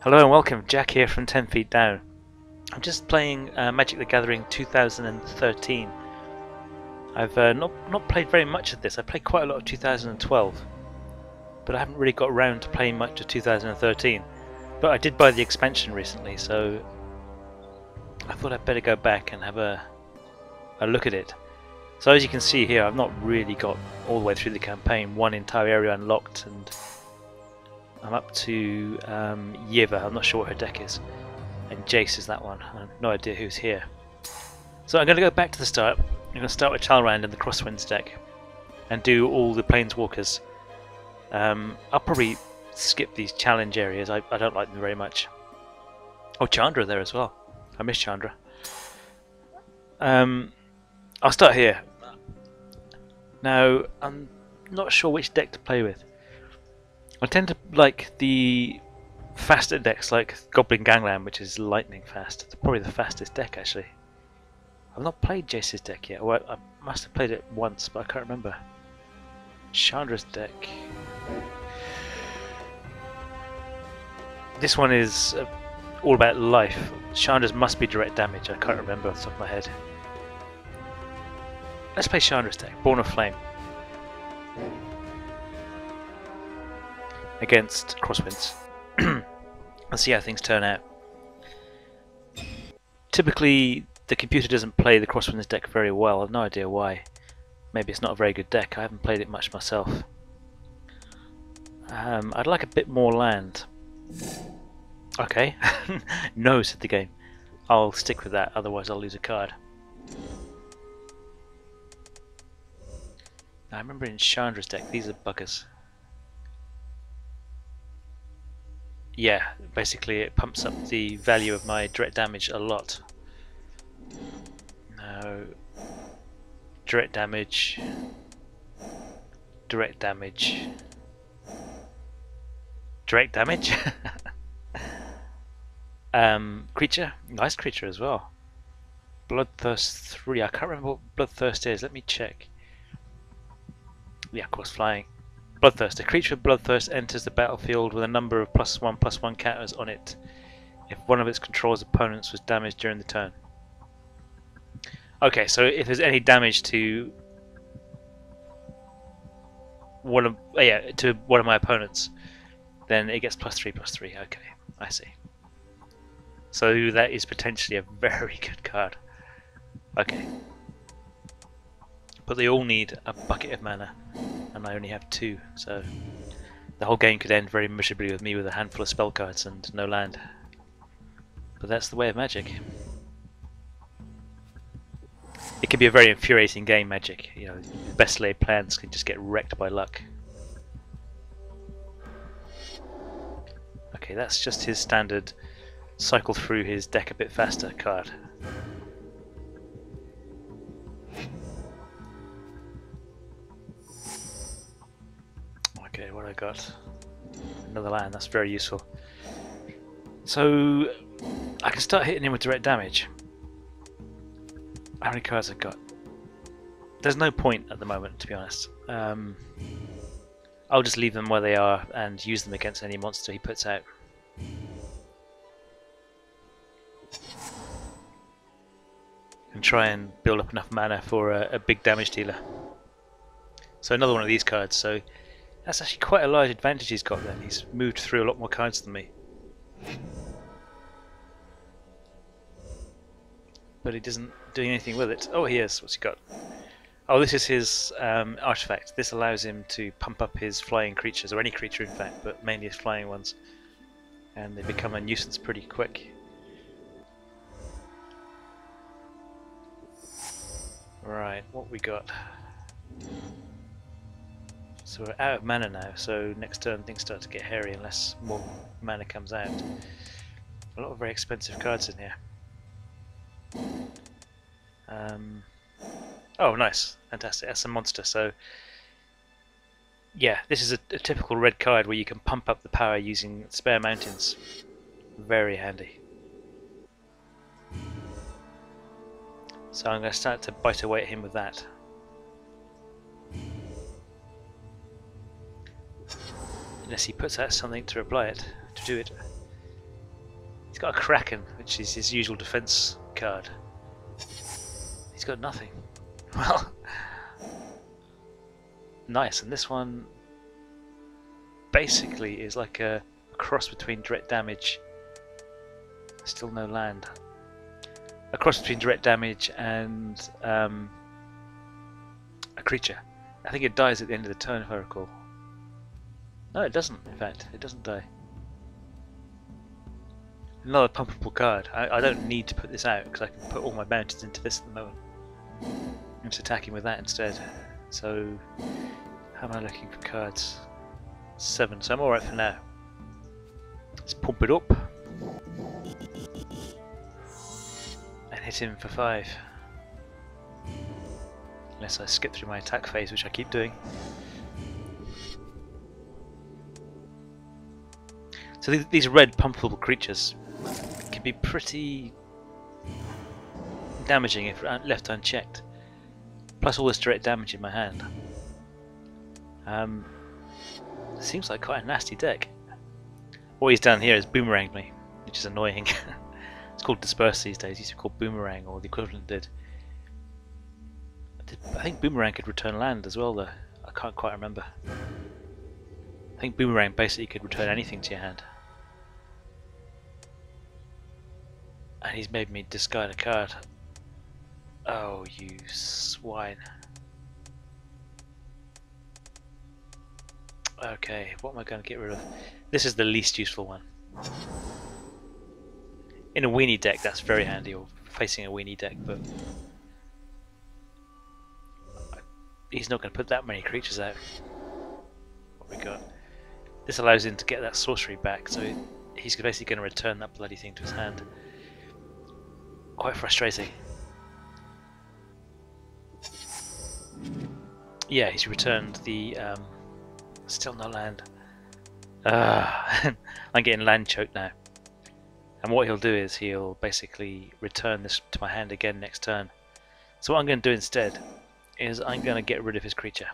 Hello and welcome, Jack here from 10 Feet Down. I'm just playing Magic the Gathering 2013. I've not played very much of this. I played quite a lot of 2012, but I haven't really got around to playing much of 2013. But I did buy the expansion recently, so I thought I'd better go back and have a look at it. So as you can see here, I've not really got all the way through the campaign, one entire area unlocked, and I'm up to Yiva. I'm not sure what her deck is, and Jace is that one. I have no idea who's here. So I'm going to go back to the start. I'm going to start with Chandra and the Crosswinds deck and do all the Planeswalkers. I'll probably skip these challenge areas. I don't like them very much. Oh, Chandra there as well. I miss Chandra. I'll start here. Now, I'm not sure which deck to play with. I tend to like the faster decks like Goblin Gangland, which is lightning fast. It's probably the fastest deck actually. I've not played Jace's deck yet. Well, I must have played it once, but I can't remember. Chandra's deck. This one is all about life. Chandra's must be direct damage. I can't remember off the top of my head. Let's play Chandra's deck. Born of Flame. Against Crosswinds. Let's see how things turn out. Typically, the computer doesn't play the Crosswinds deck very well. I've no idea why. Maybe it's not a very good deck. I haven't played it much myself. I'd like a bit more land. Okay. No, said the game. I'll stick with that, otherwise I'll lose a card. Now, I remember in Chandra's deck, these are buggers. Yeah, basically it pumps up the value of my direct damage a lot. Now, direct damage, direct damage, direct damage. Creature, nice creature as well. Bloodthirst 3. I can't remember what Bloodthirst is. Let me check. Yeah, of course, flying. Bloodthirst. A creature with Bloodthirst enters the battlefield with a number of +1/+1 counters on it if one of its control's opponents was damaged during the turn. Okay, so if there's any damage to one of my opponents, then it gets +3/+3. Okay, I see. So that is potentially a very good card. Okay. But they all need a bucket of mana, and I only have 2, so the whole game could end very miserably with me with a handful of spell cards and no land. But that's the way of Magic. It can be a very infuriating game, Magic. You know, best laid plans can just get wrecked by luck. Okay, that's just his standard cycle through his deck a bit faster card. Okay, what I got? Another land, that's very useful. So I can start hitting him with direct damage. How many cards I've got? There's no point at the moment, to be honest. I'll just leave them where they are and use them against any monster he puts out. And try and build up enough mana for a big damage dealer. So another one of these cards. So that's actually quite a large advantage he's got then. He's moved through a lot more cards than me. But he doesn't do anything with it. Oh, he is. What's he got? Oh, this is his artifact. This allows him to pump up his flying creatures, or any creature in fact, but mainly his flying ones. And they become a nuisance pretty quick. Right, what we got? So we're out of mana now, so next turn things start to get hairy unless more mana comes out. A lot of very expensive cards in here. Oh, nice. Fantastic. That's a monster. So, yeah, this is a typical red card where you can pump up the power using spare mountains. Very handy. So I'm going to start to bite away at him with that. Unless he puts out something to reply it, to do it. He's got a Kraken, which is his usual defense card. He's got nothing. Well, nice. And this one basically is like a cross between direct damage. Still no land. A cross between direct damage and a creature. I think it dies at the end of the turn, if I recall. No, it doesn't. In fact, it doesn't die. Another pumpable card. I don't need to put this out because I can put all my bounties into this at the moment. I'm just attacking with that instead. So, how am I looking for cards? 7, so I'm alright for now. Let's pump it up. And hit him for 5. Unless I skip through my attack phase, which I keep doing. So these red pumpable creatures can be pretty damaging if left unchecked. Plus all this direct damage in my hand. Seems like quite a nasty deck. What he's done here is boomeranged me, which is annoying. It's called Disperse these days. It used to be called Boomerang, or the equivalent did. I think Boomerang could return land as well, though. I can't quite remember. I think Boomerang basically could return anything to your hand. And he's made me discard a card. Oh, you swine. Okay, what am I going to get rid of? This is the least useful one. In a weenie deck, that's very handy, or facing a weenie deck, but he's not going to put that many creatures out. What we got? This allows him to get that sorcery back, so he's basically going to return that bloody thing to his hand. Quite frustrating. Yeah, he's returned the still no land. I'm getting land choked now. And what he'll do is he'll basically return this to my hand again next turn. So what I'm going to do instead is I'm going to get rid of his creature.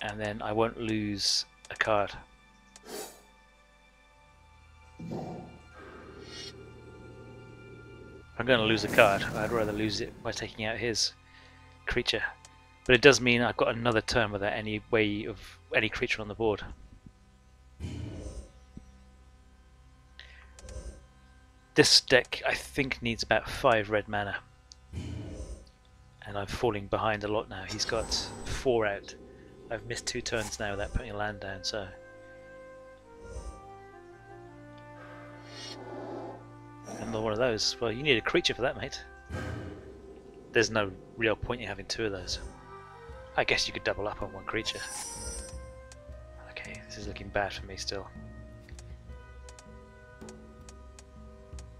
And then I won't lose a card. If I'm going to lose a card, I'd rather lose it by taking out his creature. But it does mean I've got another turn without any way of any creature on the board. This deck I think needs about 5 red mana. And I'm falling behind a lot now. He's got 4 out. I've missed 2 turns now without putting a land down, so another one of those. Well, you need a creature for that, mate. There's no real point in having 2 of those. I guess you could double up on 1 creature. Okay, this is looking bad for me still.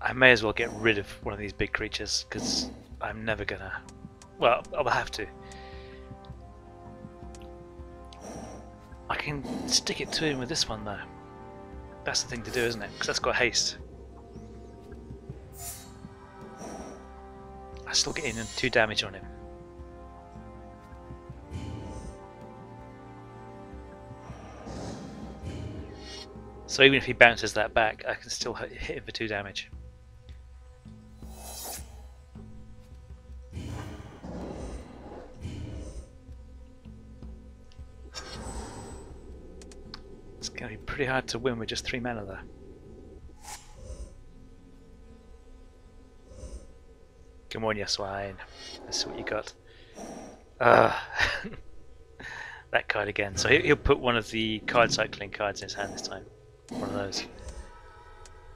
I may as well get rid of one of these big creatures, because I'm never gonna... Well, I'll have to. I can stick it to him with this one though. That's the thing to do, isn't it? Because that's got haste. I still get in 2 damage on him. So even if he bounces that back, I can still hit him for 2 damage. It's going to be pretty hard to win with just 3 mana there. Come on, you swine. Let's see what you got. That card again. So he'll put one of the card cycling cards in his hand this time. One of those.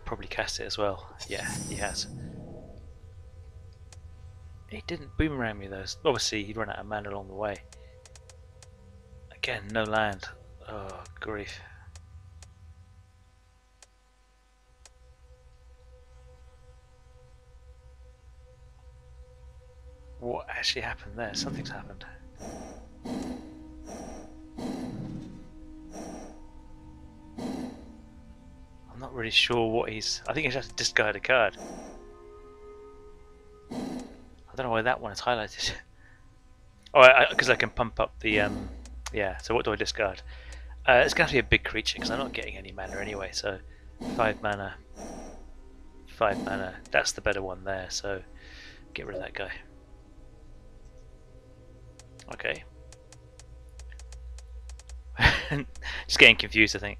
Probably cast it as well. Yeah, he has. He didn't boomerang me though. Obviously he'd run out of mana along the way. Again, no land. Oh, grief. What actually happened there? Something's happened. I'm not really sure what he's... I think he's has to discard a card. I don't know why that one is highlighted. Oh, because I can pump up the... yeah, so what do I discard? It's going to be a big creature because I'm not getting any mana anyway, so 5 mana. 5 mana. That's the better one there, so get rid of that guy. Okay. Just getting confused, I think.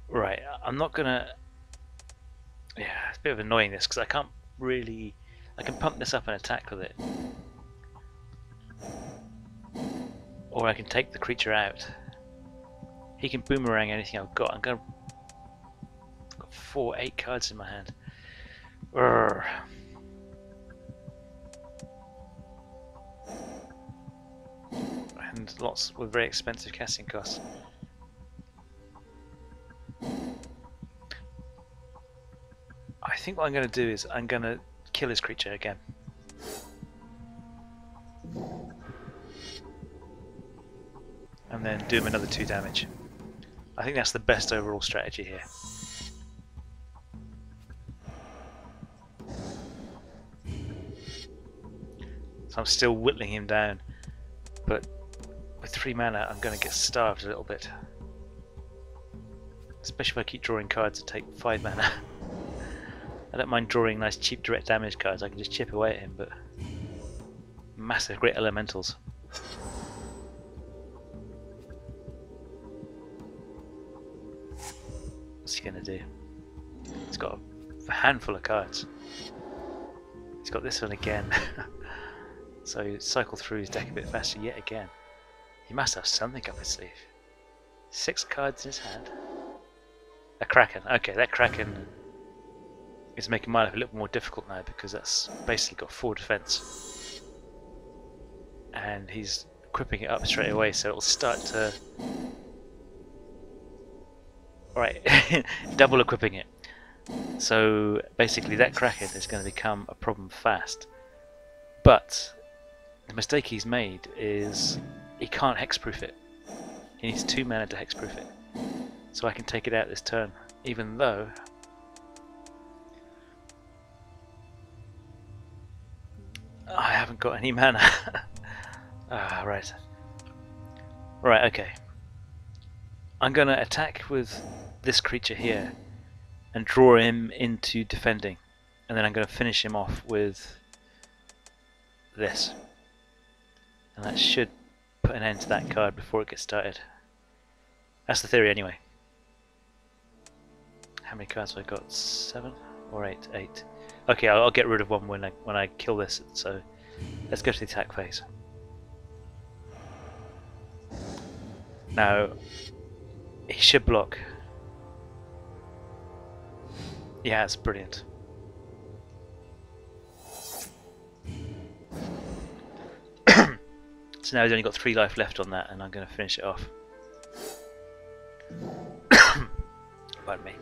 Right, I'm not gonna... Yeah, it's a bit of annoying this, because I can't really... I can pump this up and attack with it. Or I can take the creature out. He can boomerang anything I've got. I've got 8 cards in my hand. Urgh. And lots with very expensive casting costs. I think what I'm going to do is I'm going to kill his creature again. And then do him another 2 damage. I think that's the best overall strategy here. So I'm still whittling him down, but with 3 mana I'm going to get starved a little bit. Especially if I keep drawing cards that take 5 mana. I don't mind drawing nice cheap direct damage cards, I can just chip away at him, but massive great elementals. What's he gonna do? He's got a handful of cards. He's got this one again. So you cycle through his deck a bit faster yet again. He must have something up his sleeve. 6 cards in his hand. A Kraken. Okay, that Kraken is making my life a little more difficult now because that's basically got 4 defense. And he's equipping it up straight away, so it'll start to... Right, double equipping it. So basically that Kraken is going to become a problem fast. But the mistake he's made is he can't hexproof it. He needs 2 mana to hexproof it. So I can take it out this turn, even though I haven't got any mana. Ah, right. Right, okay. I'm going to attack with this creature here and draw him into defending. And then I'm going to finish him off with this. And that should put an end to that card before it gets started. That's the theory anyway. How many cards have I got? 7 or 8? 8. Okay, I'll get rid of one when I kill this. So let's go to the attack phase. Now he should block. Yeah, it's brilliant. So now he's only got 3 life left on that, and I'm going to finish it off. Pardon me.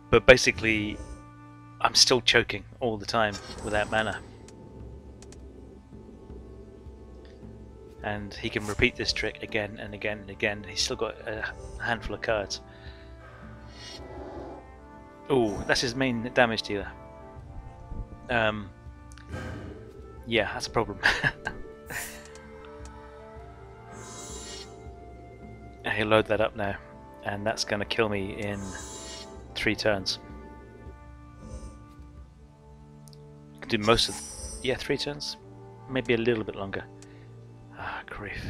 But basically, I'm still choking all the time without mana. And he can repeat this trick again and again and again. He's still got a handful of cards. Oh, that's his main damage dealer. Yeah, that's a problem. He'll load that up now, and that's going to kill me in 3 turns. I can do most of... yeah, 3 turns? Maybe a little bit longer. Ah, grief.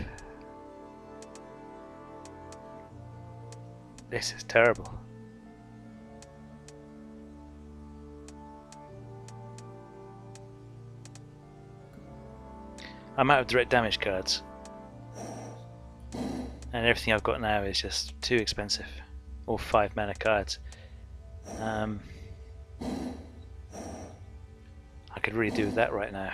This is terrible. I'm out of direct damage cards. And everything I've got now is just too expensive. All 5 mana cards. I could really do with that right now.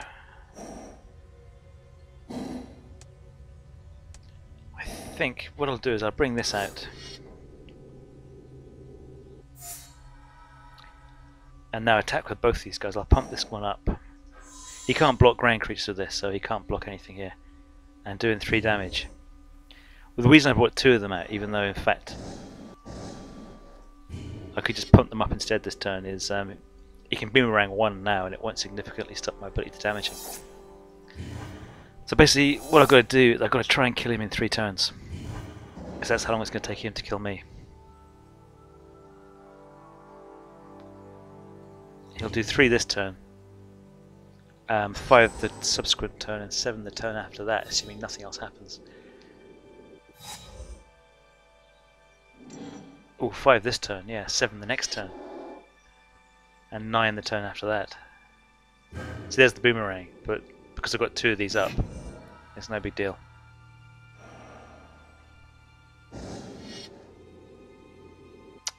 I think what I'll do is I'll bring this out. And now attack with both these guys. I'll pump this one up. He can't block ground creatures with this, so he can't block anything here. And doing 3 damage. Well, the reason I brought 2 of them out, even though in fact I could just pump them up instead this turn, is he can boomerang 1 now and it won't significantly stop my ability to damage him. So basically what I've got to do is I've got to try and kill him in 3 turns. because that's how long it's going to take him to kill me. He'll do 3 this turn, 5 the subsequent turn, and 7 the turn after that, assuming nothing else happens. Oh, 5 this turn, yeah, 7 the next turn, and 9 the turn after that. So there's the boomerang, but because I've got 2 of these up, it's no big deal.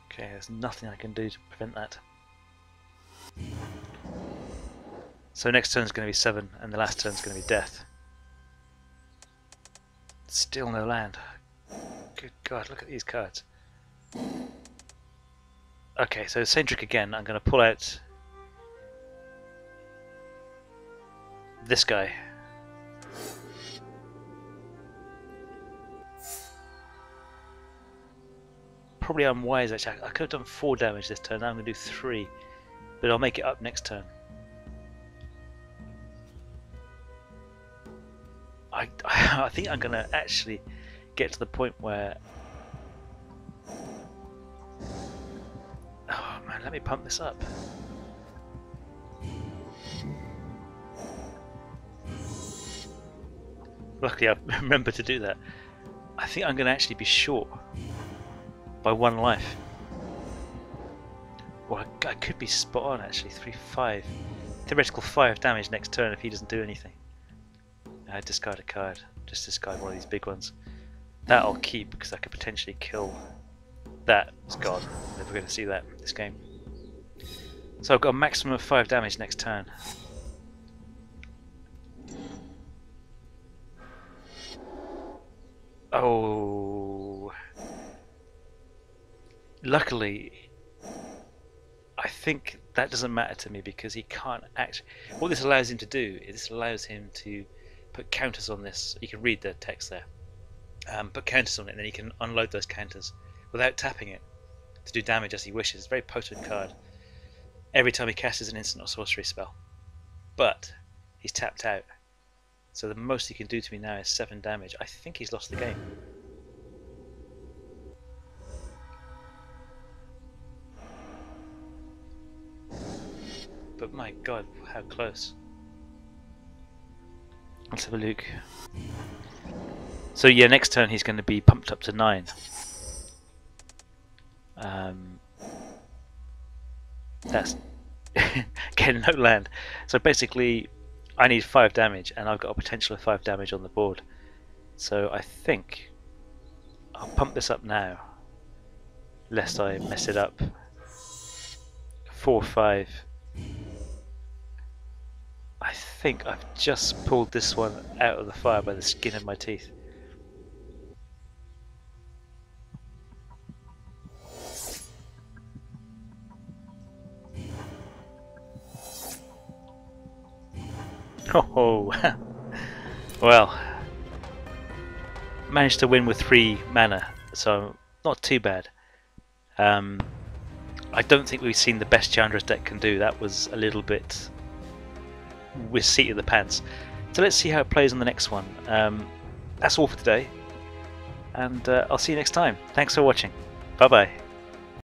Okay, there's nothing I can do to prevent that. So next turn is going to be 7, and the last turn is going to be death. Still no land. Good God, look at these cards. Okay, so same trick again. I'm going to pull out this guy. Probably unwise actually. I could have done 4 damage this turn. Now I'm going to do 3, but I'll make it up next turn. I think I'm going to actually get to the point where... Oh man, let me pump this up. Luckily I remember to do that. I think I'm going to actually be short by 1 life. Well, I could be spot on actually. 3, 5. Theoretical 5 damage next turn if he doesn't do anything. I discard a card. Just discard one of these big ones. That I'll keep because I could potentially kill. That is gone. Never going to see that in this game. So I've got a maximum of 5 damage next turn. Oh. Luckily, I think that doesn't matter to me because he can't actually... What this allows him to do is this allows him to put counters on this. You can read the text there. Put counters on it and then he can unload those counters without tapping it to do damage as he wishes. It's a very potent card. Every time he casts an instant or sorcery spell. But he's tapped out. So the most he can do to me now is 7 damage. I think he's lost the game. But my God, how close. Let's have a look. So yeah, next turn he's going to be pumped up to 9. That's getting no land. So basically I need 5 damage and I've got a potential of 5 damage on the board. So I think I'll pump this up now, lest I mess it up. 4, 5. I think I've just pulled this one out of the fire by the skin of my teeth. Oh, well, managed to win with 3 mana, so not too bad. I don't think we've seen the best Chandra's deck can do. That was a little bit with seat of the pants. So let's see how it plays on the next one. That's all for today, and I'll see you next time. Thanks for watching. Bye bye.